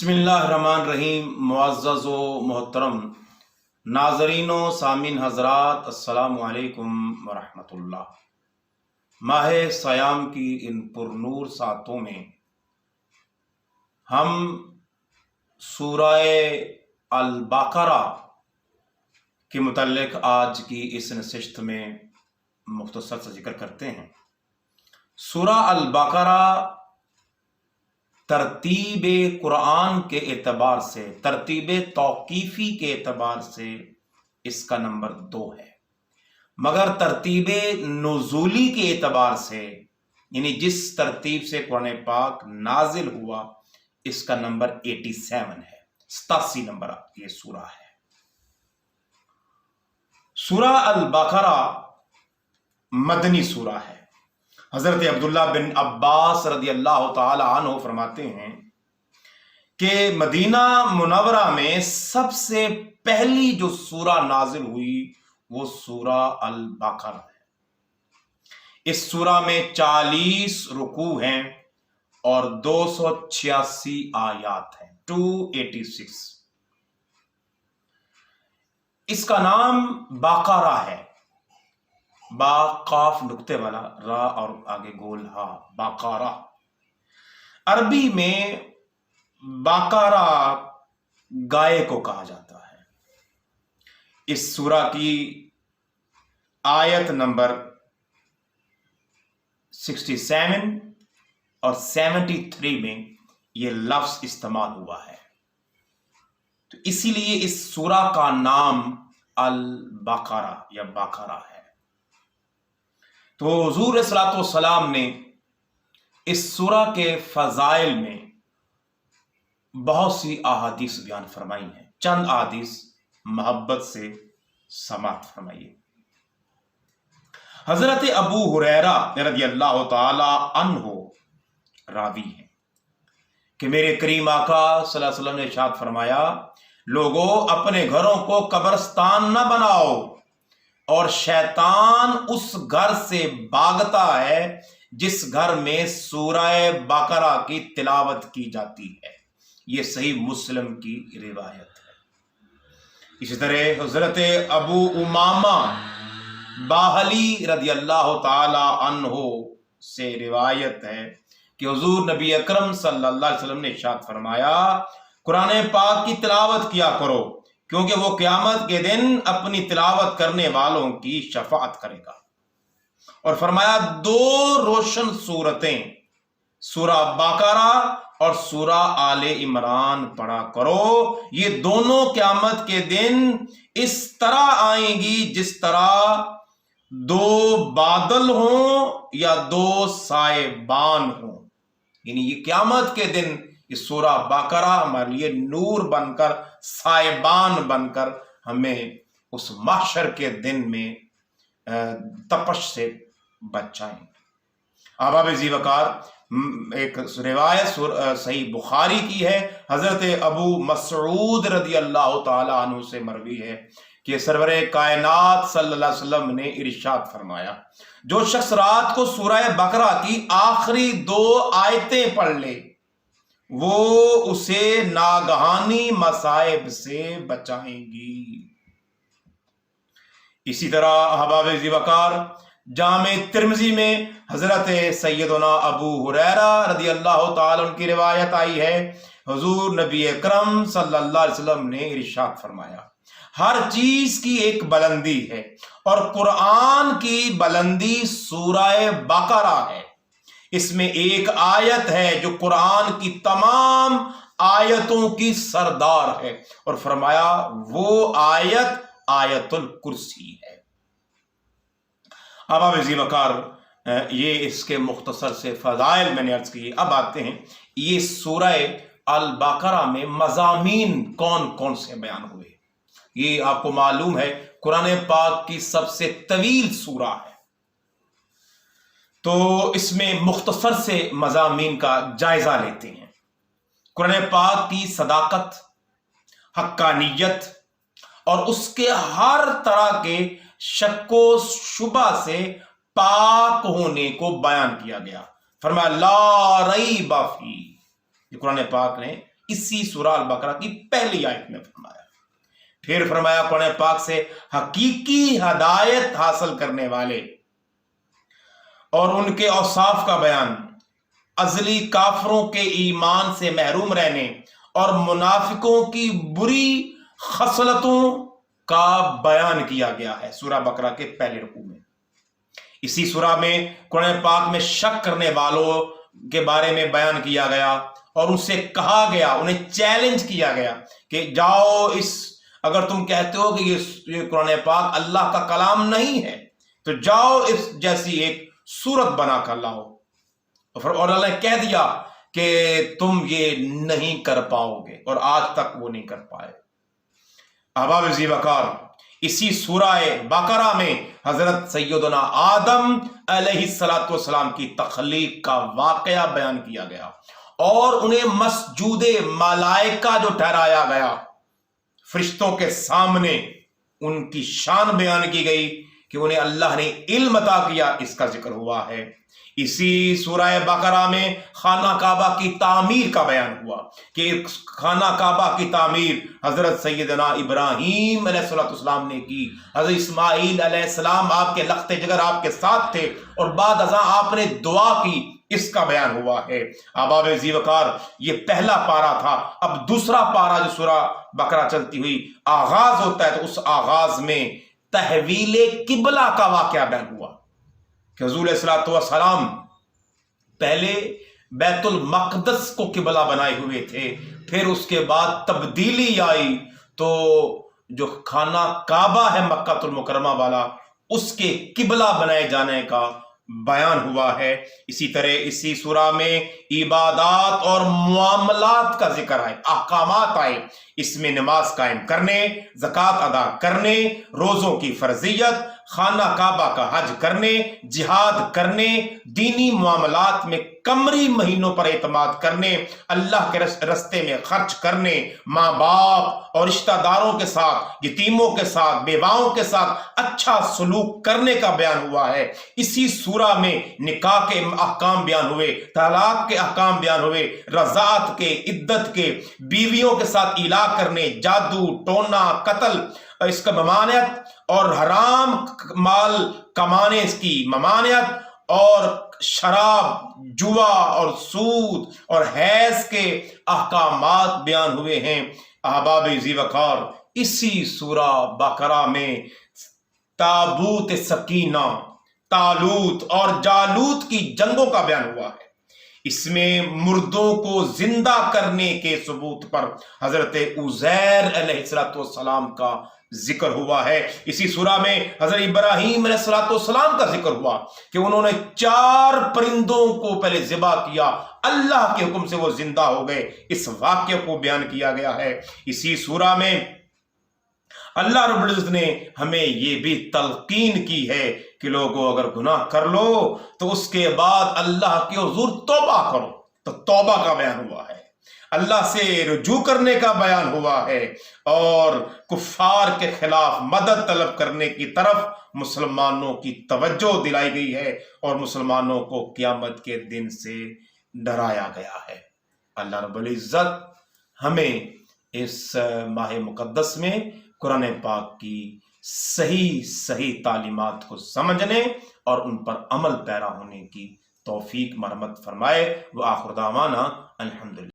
बिस्मिल्लाहिर्रहमानिर्रहीम। मुअज़्ज़ज़ व मोहतरम नाज़रीन व सामीन हज़रात, अस्सलामु अलैकुम व रहमतुल्लाह। माह सयाम की इन पुरनूर सातों में हम सूरह अल बकरा के मुतल्लिक़ आज की इस नशिस्त में मुख्तसर सा जिक्र करते हैं। सूरह अल बकरा तरतीब कुरान के एतबार से, तरतीब तौक़ीफ़ी के एतबार से इसका नंबर 2 है, मगर तरतीब नुज़ूली के एतबार से, यानी जिस तरतीब से कुरान पाक नाजिल हुआ, इसका नंबर 87 है, 87 नंबर ये सूरा है। सूरह अल बकरा मदनी सूरा है। हजरत अब्दुल्ला बिन अब्बास रदी अल्लाह ताला अन्हु फरमाते हैं कि मदीना मुनव्वरा में सबसे पहली जो सूरा नाजिल हुई वो सूरा अल बकरा है। इस सूरा में 40 रुकू हैं और 286 आयात हैं, 286। इसका नाम बकरा है, बा काफ नुक्ते वाला, रा और आगे गोल हा, बकरा। अरबी में बकरा गाय को कहा जाता है। इस सूरा की आयत नंबर 67 और 73 में यह लफ्ज इस्तेमाल हुआ है, तो इसीलिए इस सूरा का नाम अल बकरा या बकरा है। तो हुजूर सल्लल्लाहु अलैहि वसल्लम ने इस सूरा के फजाइल में बहुत सी अहादीस बयान फरमाई हैं। चंद अहादीस मोहब्बत से समाअत फरमाइए। हजरत अबू हुरैरा रज़ी अल्लाह ताला अन्हु रावी हैं कि मेरे करीम आका सल्लल्लाहु अलैहि वसल्लम ने इरशाद फरमाया, लोगों अपने घरों को कब्रिस्तान न बनाओ, और शैतान उस घर से भागता है जिस घर में सूरह बकरा की तिलावत की जाती है। यह सही मुस्लिम की रिवायत है। इसी तरह हजरत अबू उमामा बाहली रज़ी अल्लाह ताला अन्हु से रिवायत है कि हुजूर नबी अकरम सल्लल्लाहु अलैहि वसल्लम ने इरशाद फरमाया, कुरान पाक की तिलावत किया करो, क्योंकि वो क़यामत के दिन अपनी तिलावत करने वालों की शफाअत करेगा। और फरमाया 2 रोशन सूरतें, सूरा बकरा और सूरा आले इमरान पढ़ा करो। ये दोनों क़यामत के दिन इस तरह आएंगी जिस तरह 2 बादल हों या 2 साएबान हों। यानी ये क़यामत के दिन इस सूरा बकरा हमारे लिए नूर बनकर, साइबान बनकर हमें उस महशर के दिन में तपश से बचाएं। अहबाब ज़ीवकार एक रिवायत सही बुखारी की है, हजरत अबू मसऊद रज़ी अल्लाह ताला अन्हु से मरवी है कि सरवरे कायनात सल्लल्लाहु अलैहि वसल्लम ने इरशाद फरमाया, जो शख्स रात को सूरह बकरा की आखिरी 2 आयतें पढ़ ले, वो उसे नागहानी मसाइब से बचाएंगी। इसी तरह अहबाब ज़ीवकार जामे तिर्मिज़ी में हजरत सैयदना अबू हुरैरा रज़ी अल्लाह ताला उनकी रिवायत आई है, हुजूर नबी अकरम सल्लल्लाहु अलैहि वसल्लम ने इरशाद फरमाया, हर चीज की एक बुलंदी है और कुरान की बुलंदी सूरह बकरा है। इसमें एक आयत है जो कुरान की तमाम आयतों की सरदार है, और फरमाया वो आयत आयतुल कुर्सी है। अब आप ज़ीवकार ये इसके मुख्तसर से फजाइल मैंने अर्ज किए। अब आते हैं ये सूरह अल बकरा में मज़ामीन कौन कौन से बयान हुए। ये आपको मालूम है कुरान पाक की सबसे तवील सूरा है, तो इसमें मुख्तसर से मज़ामीन का जायजा लेते हैं। कुरान पाक की सदाकत, हक्कानियत और उसके हर तरह के शक्को शुबा से पाक होने को बयान किया गया। फरमाया ला रैब फी, कुरान पाक ने اسی سورہ البقرہ کی پہلی آیت میں فرمایا۔ پھر فرمایا قرآن پاک سے حقیقی ہدایت حاصل کرنے والے اور ان کے اوصاف کا بیان، ازلی کافروں کے ایمان سے محروم رہنے اور منافقوں کی بری خصلتوں کا بیان کیا گیا ہے سورہ بقرہ کے پہلے رکوع میں۔ اسی سورہ میں قرآن پاک میں شک کرنے والوں کے بارے میں بیان کیا گیا اور ان سے کہا گیا، انہیں چیلنج کیا گیا کہ جاؤ، اگر تم کہتے ہو کہ یہ قرآن پاک اللہ کا کلام نہیں ہے تو جاؤ اس جیسی ایک صورت بنا کر لاؤ، اور اللہ نے کہہ دیا کہ تم یہ نہیں کر پاؤ گے، اور آج تک وہ نہیں کر پائے۔ احباب ذی وقار، اسی سورہ بقرہ میں حضرت سیدنا آدم علیہ السلام کی تخلیق کا واقعہ بیان کیا گیا اور انہیں مسجود ملائکہ جو ٹھہرایا گیا، فرشتوں کے سامنے ان کی شان بیان کی گئی کہ انہیں اللہ نے علم عطا کیا، اس کا ذکر ہوا ہے۔ اسی سورہ بقرہ میں خانہ کعبہ کی تعمیر کا بیان ہوا کہ خانہ کعبہ کی تعمیر حضرت سیدنا ابراہیم علیہ السلام نے کی، حضرت اسماعیل علیہ السلام آپ کے لخت جگر آپ کے ساتھ تھے، اور بعد ازاں آپ نے دعا کی، اس کا بیان ہوا ہے۔ احباب ذی وقار، یہ پہلا پارہ تھا۔ اب دوسرا پارہ جو سورہ بقرہ چلتی ہوئی آغاز ہوتا ہے تو اس آغاز میں تحویل قبلہ کا واقعہ بیان ہوا کہ حضور علیہ السلام پہلے بیت المقدس کو قبلہ بنائے ہوئے تھے، پھر اس کے بعد تبدیلی آئی تو جو خانہ کعبہ ہے مکہ المکرمہ والا، اس کے قبلہ بنائے جانے کا بیان ہوا ہے۔ اسی طرح اسی سورہ میں عبادات اور معاملات کا ذکر ہے، احکامات آئے، اس میں نماز قائم کرنے، زکوٰۃ ادا کرنے، روزوں کی فرضیت، خانہ کعبہ کا حج کرنے، جہاد کرنے، دینی معاملات میں قمری مہینوں پر اعتماد کرنے، اللہ کے رستے میں خرچ کرنے، ماں باپ اور رشتہ داروں کے ساتھ، یتیموں کے ساتھ، بیواؤں کے ساتھ اچھا سلوک کرنے کا بیان ہوا ہے۔ اسی سورہ میں نکاح کے احکام بیان ہوئے، طلاق کے احکام بیان ہوئے، رضاعت کے، عدت کے، بیویوں کے ساتھ ایلا کرنے، جادو ٹونا قتل اس کا ممانعت، اور حرام مال کمانے اس کی ممانعت، اور شراب، جوا اور سود اور حیض کے احکامات بیان ہوئے ہیں۔ احباب ذی وقار، اسی سورہ بقرہ میں تابوت سکینہ، طالوت اور جالوت کی جنگوں کا بیان ہوا ہے۔ اس میں مردوں کو زندہ کرنے کے ثبوت پر حضرت عزیر علیہ السلام کا ذکر ہوا ہے۔ اسی سورہ میں حضرت ابراہیم علیہ السلام کا ذکر ہوا کہ انہوں نے 4 پرندوں کو پہلے ذبح کیا، اللہ کے حکم سے وہ زندہ ہو گئے، اس واقعے کو بیان کیا گیا ہے۔ اسی سورہ میں اللہ رب العزت نے ہمیں یہ بھی تلقین کی ہے کہ لوگوں اگر گناہ کر لو تو اس کے بعد اللہ کے حضور توبہ کرو، تو توبہ کا بیان ہوا ہے، اللہ سے رجوع کرنے کا بیان ہوا ہے، اور کفار کے خلاف مدد طلب کرنے کی طرف مسلمانوں کی توجہ دلائی گئی ہے، اور مسلمانوں کو قیامت کے دن سے ڈرایا گیا ہے۔ اللہ رب العزت ہمیں اس ماہ مقدس میں قرآن پاک کی صحیح تعلیمات کو سمجھنے اور ان پر عمل پیرا ہونے کی توفیق مرحمت فرمائے۔ وآخر دعوانا الحمدللہ۔